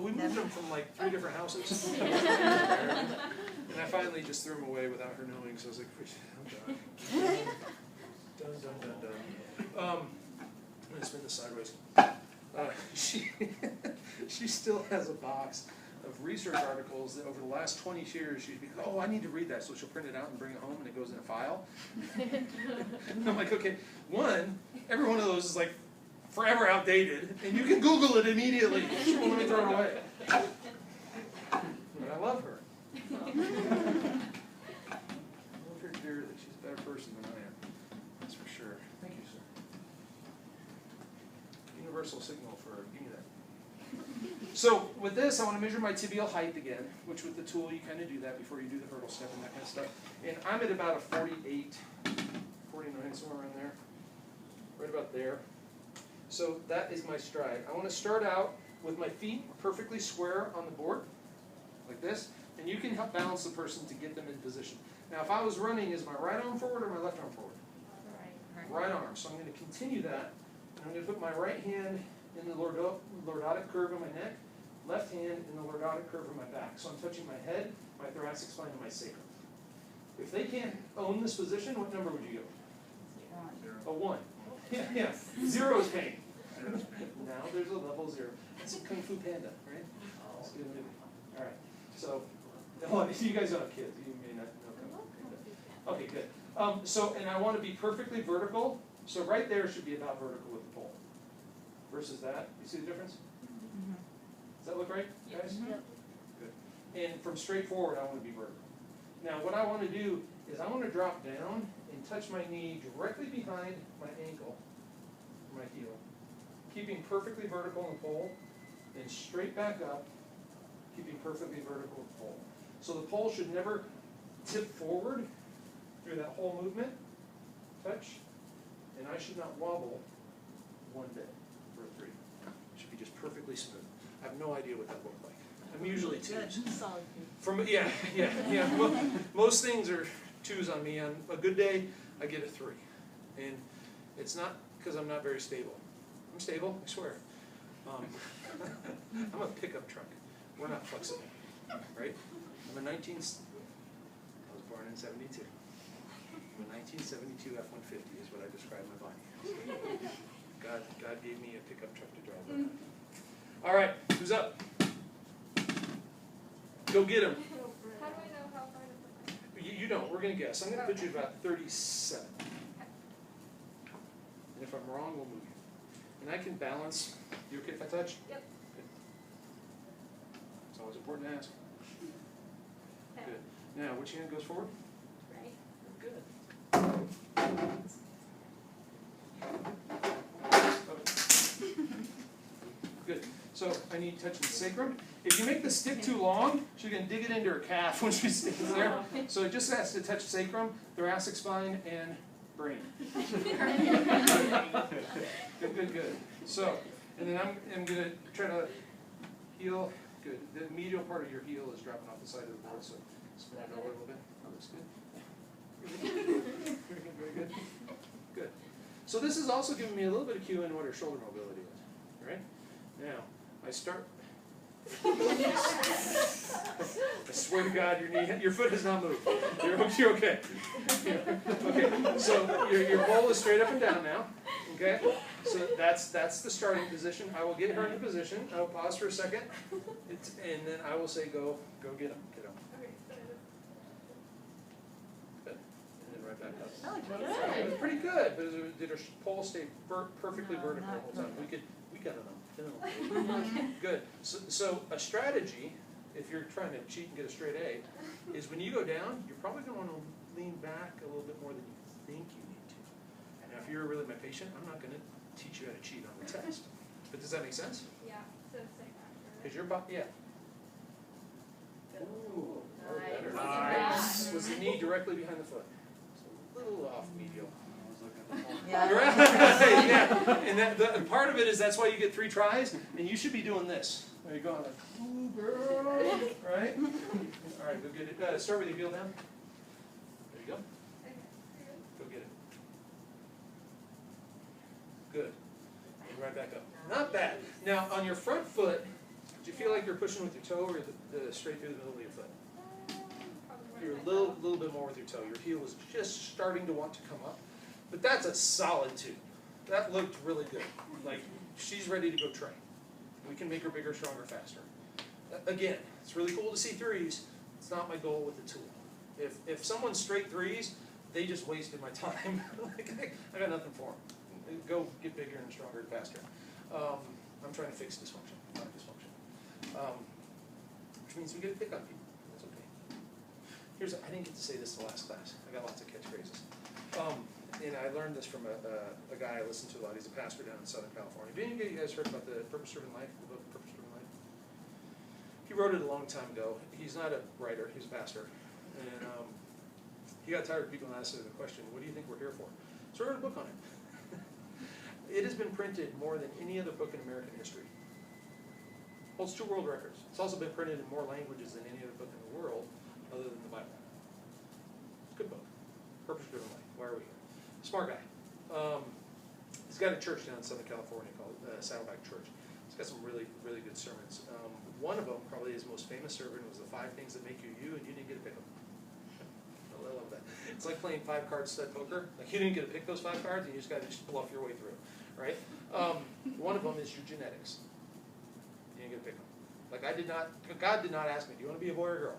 we moved them from like 3 different houses. And I finally just threw them away without her knowing, so I was like, I'm done. Done. I'm going to spin this sideways. She still has a box of research articles that over the last 20 years she'd be, oh, I need to read that, so she'll print it out and bring it home and it goes in a file. And I'm like, okay, every one of those is like forever outdated, and you can Google it immediately. She won't let me throw it away. But I love her. I love her dearly. She's a better person than I am. That's for sure. Thank you, sir. Universal signal for give me that. So with this, I want to measure my tibial height again, which with the tool you kind of do that before you do the hurdle step and that kind of stuff. And I'm at about a 48, 49, somewhere around there. Right about there. So that is my stride. I want to start out with my feet perfectly square on the board, like this. And you can help balance the person to get them in position. Now if I was running, is my right arm forward or my left arm forward? Right arm. So I'm going to continue that. And I'm going to put my right hand in the lordotic curve of my neck, left hand in the lordotic curve of my back. So I'm touching my head, my thoracic spine, and my sacrum. If they can't own this position, what number would you go? A 1. Yeah. 0 is pain. Now there's a level 0. It's a Kung Fu Panda, right? It's a good movie. All right. So, you guys don't have kids. You may not know Kung Fu Panda. Okay, good. And I want to be perfectly vertical. So right there should be about vertical with the pole. Versus that. You see the difference? Does that look right, guys? Yep. Good. And from straight forward, I want to be vertical. Now, what I want to do is I want to drop down and touch my knee directly behind my ankle, my heel, keeping perfectly vertical on the pole, and straight back up, keeping perfectly vertical with the pole. So the pole should never tip forward through that whole movement, touch, and I should not wobble one bit for a 3. It should be just perfectly smooth. I have no idea what that looked like. I'm usually 2s. Yeah. Most things are 2s on me. On a good day, I get a 3. And it's not because I'm not very stable. I'm stable, I swear. I'm a pickup truck. We're not flexible, right? I was born in 72. I'm a 1972 F-150 is what I describe my body. God gave me a pickup truck to drive. All right, who's up? Go get him. How do I know how far to put my... You don't. We're going to guess. I'm going to put you about 37. And if I'm wrong, we'll move you. And I can balance. You okay if I touch? Yep. Good. It's always important to ask. Good. Now, which hand goes forward? Right. Good. Good. So I need touch the sacrum. If you make the stick too long, she's going to dig it into her calf when she stands there. So it just has to touch sacrum, thoracic spine, and brain. Good. So, and then I'm going to try to heel. Good. The medial part of your heel is dropping off the side of the board, so spin it over a little bit. That looks good. Very good. Good. So this is also giving me a little bit of cue in what her shoulder mobility is. All right? Now, I start. I swear to God, your foot has not moved. You're okay. Okay. So your pole is straight up and down now. Okay. So that's the starting position. I will get her into position. I will pause for a second, and then I will say, go get him. Get him. Good. And then right back up. It was pretty good. But did her pole stay perfectly vertical the whole time? We got it on. Good. So a strategy, if you're trying to cheat and get a straight A, is when you go down, you're probably going to want to lean back a little bit more than you think you need to. And now if you're really my patient, I'm not going to teach you how to cheat on the test. But does that make sense? Yeah. So same after. Because your body, yeah. Ooh, better. Nice. Was the knee directly behind the foot? So a little off medial. Yeah. Right. Yeah. And the part of it is that's why you get 3 tries, and you should be doing this. There you go. Like, ooh, girl. Right? All right, go get it. Start with your heel down. There you go. Go get it. Good. And right back up. Not bad. Now, on your front foot, Did you feel like you're pushing with your toe or the straight through the middle of your foot? Probably You're more a little bit more with your toe. Your heel is just starting to want to come up. But that's a solid tube. That looked really good. Like, she's ready to go train. We can make her bigger, stronger, faster. Again, it's really cool to see threes. It's not my goal with the tool. If someone's straight threes, they just wasted my time. Like, I got nothing for them. Go get bigger and stronger and faster. I'm trying to fix dysfunction, not dysfunction. Which means we get to pick on people. That's okay. I didn't get to say this in the last class. I got lots of catchphrases. And I learned this from a guy I listen to a lot. He's a pastor down in Southern California. Have any of you guys heard about the Purpose-Driven Life, the book Purpose-Driven Life? He wrote it a long time ago. He's not a writer, he's a pastor. And he got tired of people asking the question, what do you think we're here for? So I wrote a book on it. It has been printed more than any other book in American history. Holds 2 world records. It's also been printed in more languages than any other book in the world other than the Bible. It's a good book. Purpose-Driven Life. Why are we here? Smart guy. He's got a church down in Southern California called Saddleback Church. He's got some really, really good sermons. One of them, probably his most famous sermon, was the 5 things that make you you, and you didn't get to pick them. I love that. It's like playing 5-card stud poker. Like, you didn't get to pick those 5 cards, and you just got to bluff your way through, right? One of them is your genetics. You didn't get to pick them. Like, God did not ask me, do you want to be a boy or a girl?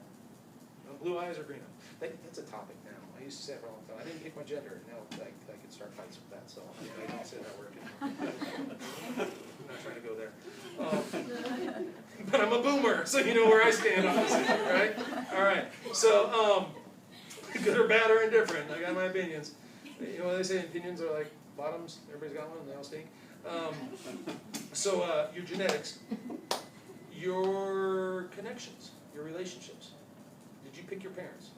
You want blue eyes or green eyes? That's a topic now. I used to say it for a long time. I didn't pick my gender. Now I could start fights with that, so I don't say that word anymore. I'm not trying to go there. But I'm a boomer, so you know where I stand on this issue, right? All right. So, good or bad or indifferent, I got my opinions. You know what they say, opinions are like bottoms. Everybody's got one, and they all stink. So, your genetics, your connections, your relationships. Did you pick your parents?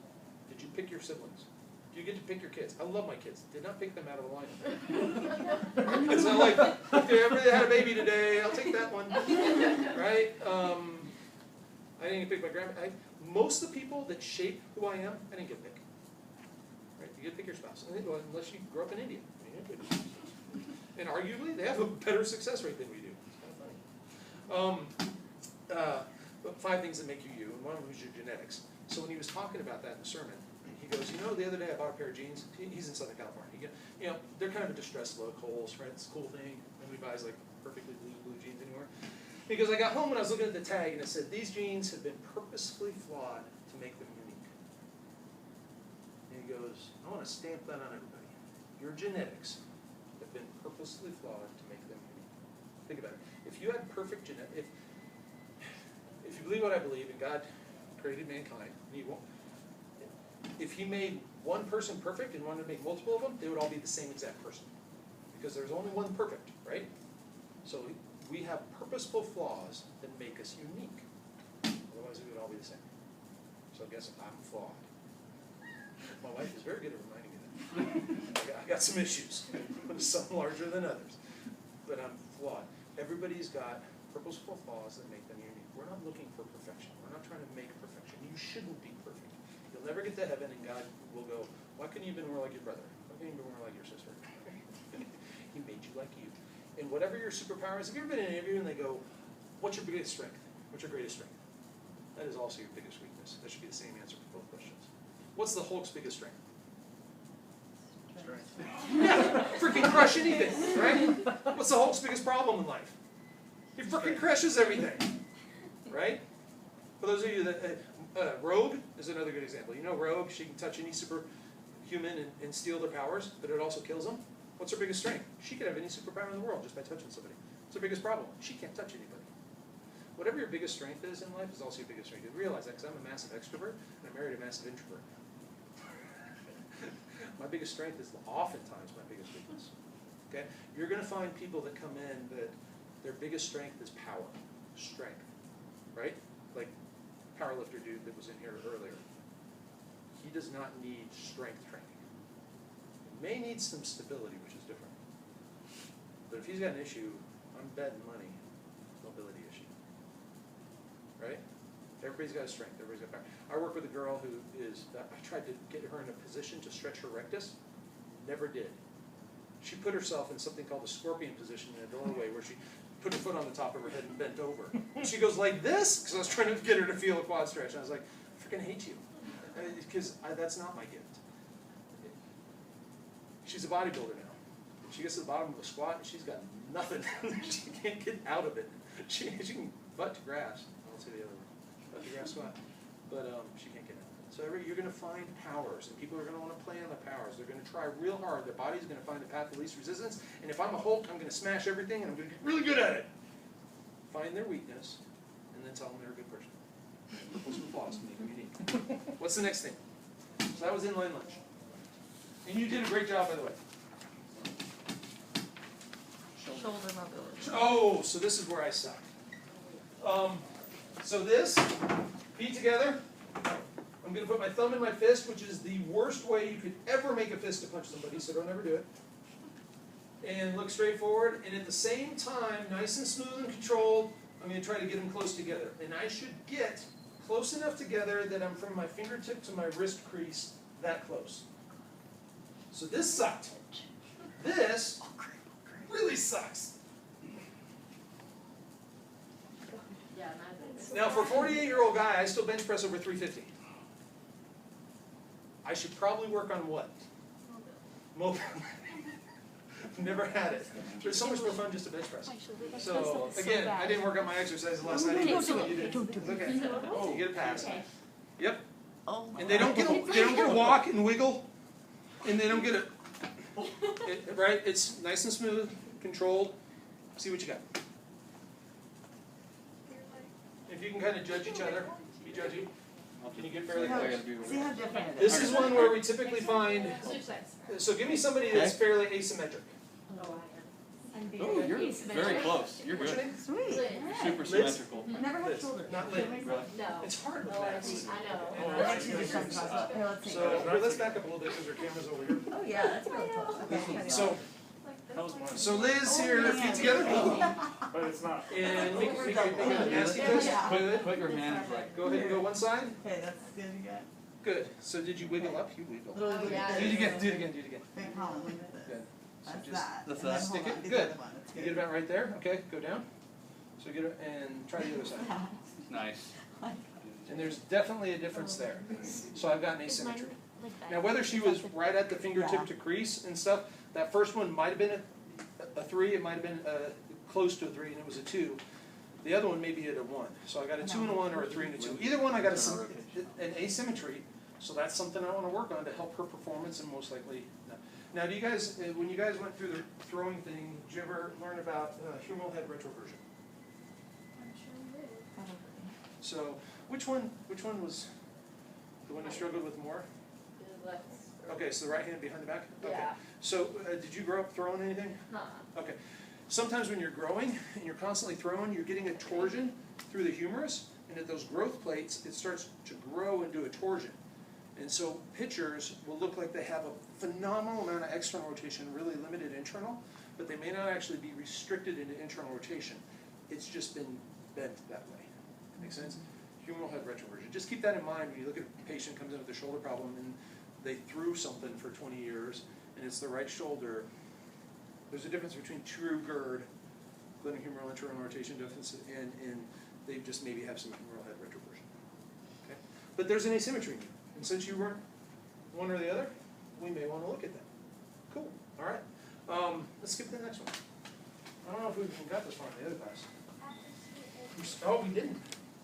Did you pick your siblings? Do you get to pick your kids? I love my kids. Did not pick them out of the lineup. It's not like, okay, everybody had a baby today, I'll take that one. Right? I didn't get to pick my grandma. Most of the people that shape who I am, I didn't get to pick. Right? You get to pick your spouse. Unless you grew up in India. And arguably, they have a better success rate than we do. It's kind of funny. But 5 things that make you you, and one of them is your genetics. So when he was talking about that in the sermon, he goes, you know, the other day I bought a pair of jeans. He's in Southern California. You know, they're kind of a distressed look, holes, right? It's a cool thing. Nobody buys like perfectly blue jeans anymore. He goes, I got home and I was looking at the tag and it said, these jeans have been purposefully flawed to make them unique. And he goes, I want to stamp that on everybody. Your genetics have been purposefully flawed to make them unique. Think about it. If you had perfect genetics, if you believe what I believe, and God created mankind, and He won't. If He made one person perfect and wanted to make multiple of them, they would all be the same exact person. Because there's only one perfect, right? So we have purposeful flaws that make us unique. Otherwise we would all be the same. So I guess I'm flawed. My wife is very good at reminding me that. I got some issues. Some larger than others. But I'm flawed. Everybody's got purposeful flaws that make them unique. We're not looking for perfection. We're not trying to make perfection. You shouldn't be perfect. You'll never get to heaven and God will go, why couldn't you have been more like your brother? Why couldn't you have been more like your sister? He made you like you. And whatever your superpower is, have you ever been in an interview and they go, what's your biggest strength? What's your greatest strength? That is also your biggest weakness. That should be the same answer for both questions. What's the Hulk's biggest strength? Strength. Yeah, freaking crush anything, right? What's the Hulk's biggest problem in life? He freaking crushes everything, right? For those of you that, Rogue is another good example. You know Rogue, she can touch any superhuman and steal their powers, but it also kills them. What's her biggest strength? She could have any superpower in the world just by touching somebody. What's her biggest problem? She can't touch anybody. Whatever your biggest strength is in life is also your biggest strength. You realize that because I'm a massive extrovert and I married a massive introvert. My biggest strength is oftentimes my biggest weakness. Okay? You're going to find people that come in that their biggest strength is power, strength, right? Like powerlifter dude that was in here earlier. He does not need strength training. He may need some stability, which is different. But if he's got an issue, I'm betting money, mobility issue. Right? Everybody's got a strength, everybody's got power. I work with a girl who is, I tried to get her in a position to stretch her rectus, never did. She put herself in something called the scorpion position in a doorway where she put her foot on the top of her head and bent over. And she goes like this, because I was trying to get her to feel a quad stretch. And I was like, I freaking hate you. Because that's not my gift. She's a bodybuilder now. She gets to the bottom of the squat and she's got nothing. She can't get out of it. She can butt to grass. I won't say the other one. Butt to grass squat. But she can't get out of it. So you're going to find powers, and people are going to want to play on the powers. They're going to try real hard. Their body's going to find the path of least resistance. And if I'm a Hulk, I'm going to smash everything, and I'm going to get really good at it. Find their weakness, and then tell them they're a good person. Pull some flaws to make them unique. What's the next thing? So that was inline lunge. And you did a great job, by the way. Shoulder mobility. Oh, so this is where I suck. So this, feet together. I'm going to put my thumb in my fist, which is the worst way you could ever make a fist to punch somebody, so don't ever do it. And look straight forward, and at the same time, nice and smooth and controlled, I'm going to try to get them close together. And I should get close enough together that I'm from my fingertip to my wrist crease that close. So this sucked. This really sucks. Now for a 48-year-old guy, I still bench press over 350. I should probably work on what? Mobile. Never had it. But it's so much more fun just to bench press. So again, I didn't work on my exercises last night. So you did. Okay. Oh, you get a pass. Yep. And they don't get a walk and wiggle, and they don't get right. It's nice and smooth, controlled. See what you got. If you can kind of judge each other, be judgy. Can you get fairly close? See how different it This is one where we typically find. So give me somebody that's fairly asymmetric. Oh, you're very close. You're What's your good. name? Sweet. Super symmetrical. Never had Liz. shoulders. Not Lynn. No. It's hard with No, maths. I know. I'll let you do something about it. Here, let's see. So here, let's back up a little bit because our camera's over here. Oh yeah, that's really close. Okay. So Liz here, feet together. But it's not. And make it a nasty twist. Good. Put your hands like. Go ahead and go one side. Okay, that's good again. Good. So did you wiggle up? You wiggle. Little bit. yeah. Do it again. Do it again. Do it again. Big palm, look at Good. this. So That's just that. That's And then that. hold Stick it. on, do Good. the other one. That's you good. get about right there. Okay. Go down. So get it and try the other side. Nice. And there's definitely a difference there. So I've gotten asymmetry. Now whether she was right at the fingertip to crease and stuff, that first one might have been a 3, it might have been close to a 3, and it was a 2. The other one may be at a 1. So I got a 2 and a 1 or a 3 and a 2. Either one I got an asymmetry, so that's something I want to work on to help her performance and most likely. Now do you guys, when you guys went through the throwing thing, did you ever learn about humeral head retroversion? I'm sure you did. So which one was the one you struggled with more? Okay, so the right hand behind the back? Okay. Yeah. So did you grow up throwing anything? Okay. Sometimes when you're growing and you're constantly throwing, you're getting a torsion through the humerus, and at those growth plates, it starts to grow into a torsion. And so pitchers will look like they have a phenomenal amount of external rotation, really limited internal, but they may not actually be restricted into internal rotation. It's just been bent that way. Make sense? Humeral head retroversion. Just keep that in mind when you look at a patient comes in with a shoulder problem and they threw something for 20 years and it's the right shoulder. There's a difference between true GERD, glenohumeral internal rotation deficit, and they just maybe have some humeral head retroversion. Okay? But there's an asymmetry. And since you weren't one or the other, we may want to look at that. Cool. All right. Let's skip to the next one. I don't know if we even got this far in the other class. Oh, we didn't.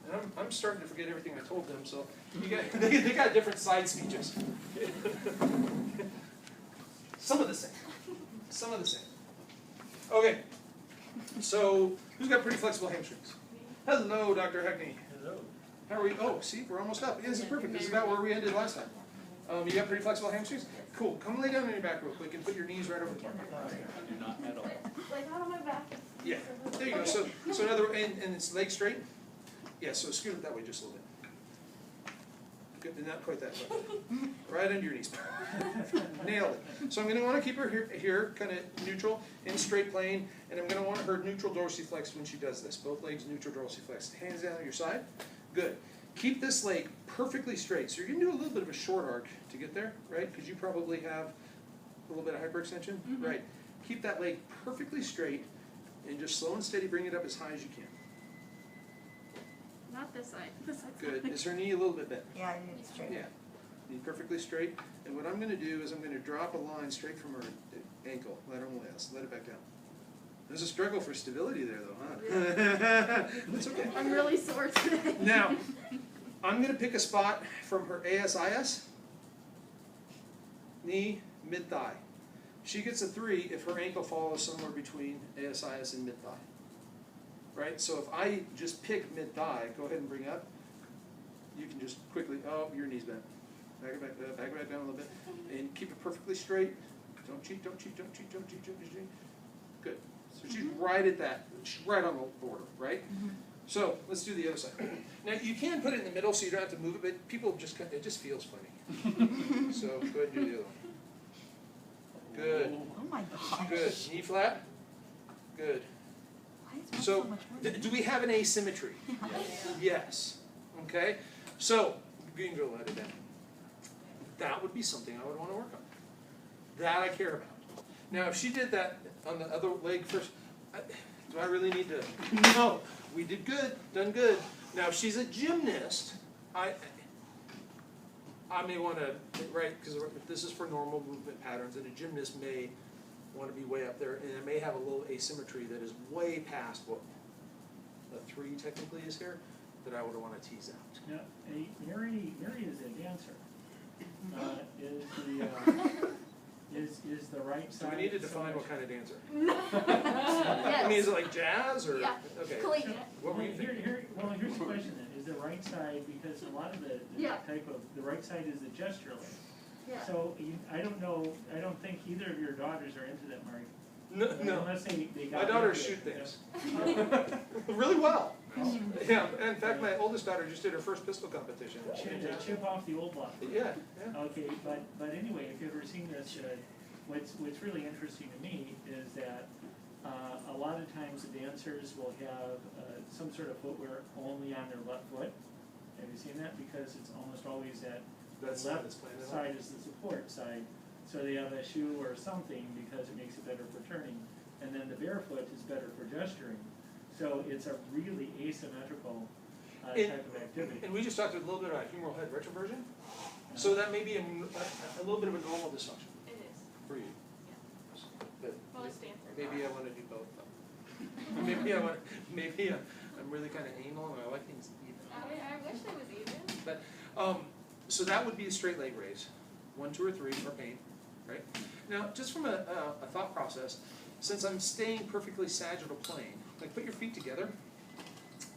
And I'm starting to forget everything I told them, so you got, they got different side speeches. Some of the same. Some of the same. Okay. So, who's got pretty flexible hamstrings? Hello, Dr. Heckney. Hello. How are we? Oh, see, we're almost up. Yeah, this is perfect. This is about where we ended last time. You got pretty flexible hamstrings? Cool. Come lay down on your back real quick and put your knees right over the bar. Do not at all. Like out on my back. Yeah. There you go. So another, and it's leg straight. Yeah. So scoot it that way just a little bit. Good. Not quite that way. Right under your knees. Nailed it. So I'm going to want to keep her here kind of neutral in straight plane, and I'm going to want her neutral dorsiflexed when she does this. Both legs neutral dorsiflexed. Hands down on your side. Good. Keep this leg perfectly straight. So you're going to do a little bit of a short arc to get there, right? Because you probably have a little bit of hyperextension. Right. Keep that leg perfectly straight and just slow and steady bring it up as high as you can. Not this side. This side's Good. fine. Is her knee a little bit bent? Yeah, I need it straight. Yeah. Knee perfectly straight. And what I'm going to do is I'm going to drop a line straight from her ankle, laterals, let it back down. There's a struggle for stability there, though, huh? That's okay. I'm really sore today. Now, I'm going to pick a spot from her ASIS, knee, mid-thigh. She gets a 3 if her ankle follows somewhere between ASIS and mid-thigh. Right? So if I just pick mid-thigh, go ahead and bring up, you can just quickly, oh, your knee's bent. Back it back down a little bit. And keep it perfectly straight. Don't cheat, don't cheat, don't cheat, don't cheat, don't cheat. Good. So she's right at that. She's right on the border, right? So let's do the other side. Now you can put it in the middle so you don't have to move it, but people just, it just feels funny. So go ahead and do the other one. Good. Oh my gosh. Good. Knee flat. Good. Why is mine So, much worse? do we have an asymmetry? Yes. Okay. So, you can go let it down. That would be something I would want to work on. That I care about. Now, if she did that on the other leg first, do I really need to? No. We did good. Done good. Now, if she's a gymnast, I may want to, right, because this is for normal movement patterns, and a gymnast may want to be way up there, and it may have a little asymmetry that is way past what a 3 technically is here, that I would want to tease out. Now, Mary is a dancer. Is the right So side? we need to define what kind of dancer. Yes. I mean, is it like jazz or? Yeah. Okay. Collegiate. What were you thinking? Here's the question then, is the right side, because a lot of the Yeah. type of, the right side is the gesture leg. Yeah. So, I don't think either of your daughters are into that, Mark. No. Unless they got. My daughters into shoot it. things. Really well. Oh. Yeah, in fact, my oldest daughter just did her first pistol competition. Chip off the old block. Yeah, yeah. Okay, but anyway, if you've ever seen this, what's really interesting to me is that a lot of times the dancers will have some sort of footwear only on their left foot. Have you seen that? Because it's almost always that That's the how left it's planned out. side is the support side. So they have a shoe or something because it makes it better for turning. And then the barefoot is better for gesturing. So it's a really asymmetrical type of activity. And we just talked a little bit about humeral head retroversion. So that may be a little bit of a normal dysfunction It is. for you. But Well, it's Stanford. maybe I want to do both. Maybe I'm really kind of anal and I like things even. I wish it was even. But so that would be a straight leg raise, 1, 2, or 3 for pain, right? Now, just from a thought process, since I'm staying perfectly sagittal plane, like put your feet together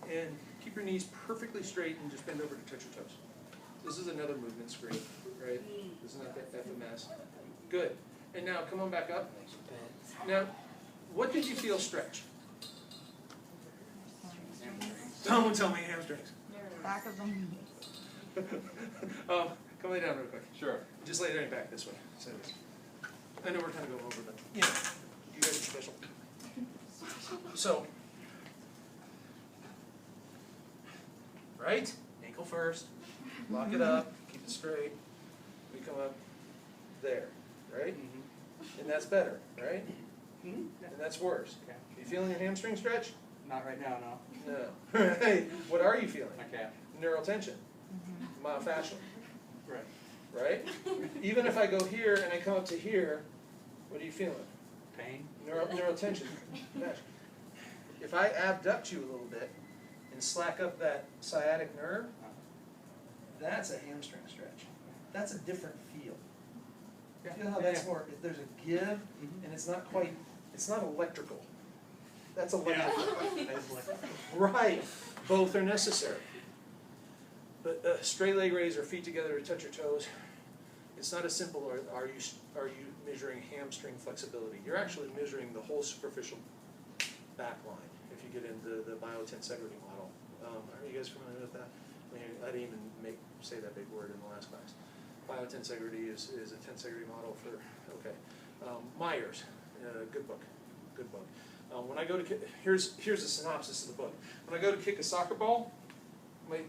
and keep your knees perfectly straight and just bend over to touch your toes. This is another movement screen, right? This is not that FMS. Good. And now come on back up. Now, what did you feel stretch? Don't tell me hamstrings. Back of my knee. Come lay down real quick. Sure. Just lay down back this way. So this. I know we're kind of going over, but you know, you guys are special. So, right? Ankle first. Lock it up. Keep it straight. We come up there, right? And that's better, right? And that's worse. Okay. You feeling a hamstring stretch? Not right now, no. No. Right. What are you feeling? I can't. Neural tension. Myofascial. Right. Right? Even if I go here and I come up to here, what are you feeling? Pain? Neural tension. If I abduct you a little bit and slack up that sciatic nerve, that's a hamstring stretch. That's a different feel. Feel how that's more, if there's a give and it's not quite, it's not electrical. That's electrical. Right. Both are necessary. But straight leg raise or feet together to touch your toes, it's not as simple, are you measuring hamstring flexibility? You're actually measuring the whole superficial back line if you get into the biotensegrity model. Are you guys familiar with that? I didn't even say that big word in the last class. Biotensegrity is a tensegrity model for, okay. Myers, good book. When I go to, here's a synopsis of the book. When I go to kick a soccer ball, my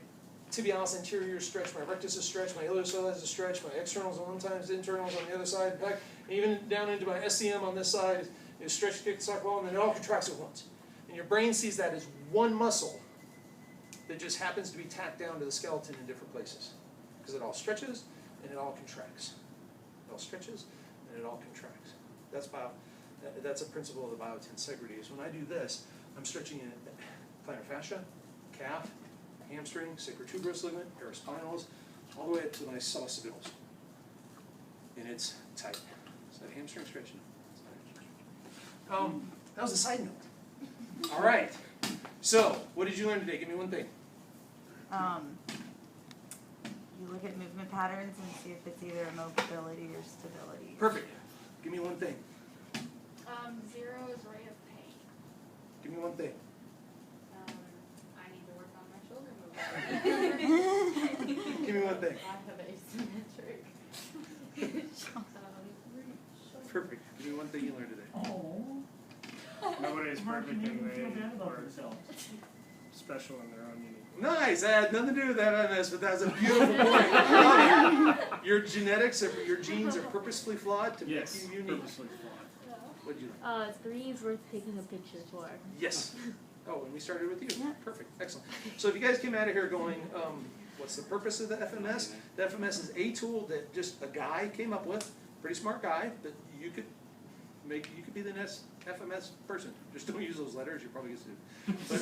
tibialis anterior is stretched, my rectus is stretched, my iliopsoas is stretched, my externals on one side, internals on the other side. In fact, even down into my SCM on this side is stretched to kick the soccer ball, and then it all contracts at once. And your brain sees that as one muscle that just happens to be tacked down to the skeleton in different places. Because it all stretches and it all contracts. It all stretches and it all contracts. That's a principle of the biotensegrity, is when I do this, I'm stretching in plantar fascia, calf, hamstring, sacrotuberous ligament, paraspinals, all the way up to my sausables. And it's tight. Is that hamstring stretching? That was a side note. All right. So, what did you learn today? Give me one thing. You look at movement patterns and see if it's either mobility or stability. Perfect. Give me one thing. 0 is rate of pain. Give me one thing. I need to work on my shoulder mobility. Give me one thing. I have asymmetric. Perfect. Give me one thing you learned today. Oh. Nobody's How can perfect you and feel they bad about are themselves? special in their own unique way. Nice. I had nothing to do with that FMS, but that's a beautiful point. Your genetics, your genes are purposefully flawed to Yes, make you unique. purposely flawed. What did you learn? 3 is worth taking a picture for. Yes. Oh, and we started with you. Yeah. Perfect. Excellent. So if you guys came out of here going, what's the purpose of the FMS? The FMS is a tool that just a guy came up with, pretty smart guy, that you could be the next FMS person. Just don't use those letters, you probably get sued. But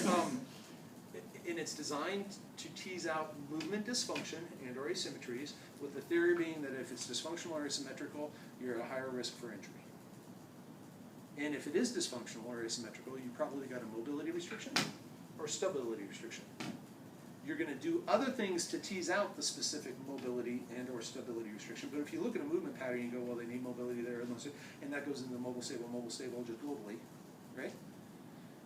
and it's designed to tease out movement dysfunction and or asymmetries, with the theory being that if it's dysfunctional or asymmetrical, you're at a higher risk for injury. And if it is dysfunctional or asymmetrical, you probably got a mobility restriction or stability restriction. You're going to do other things to tease out the specific mobility and or stability restriction. But if you look at a movement pattern, you go, well, they need mobility there, and that goes into mobile, stable, just globally, right?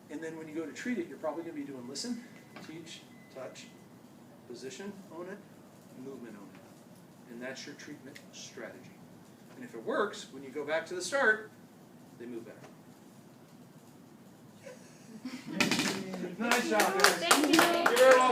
And then when you go to treat it, you're probably going to be doing listen, teach, touch, position, own it, movement, own it. And that's your treatment strategy. And if it works, when you go back to the start, they move better. Nice job, guys. Thank you. You're very welcome.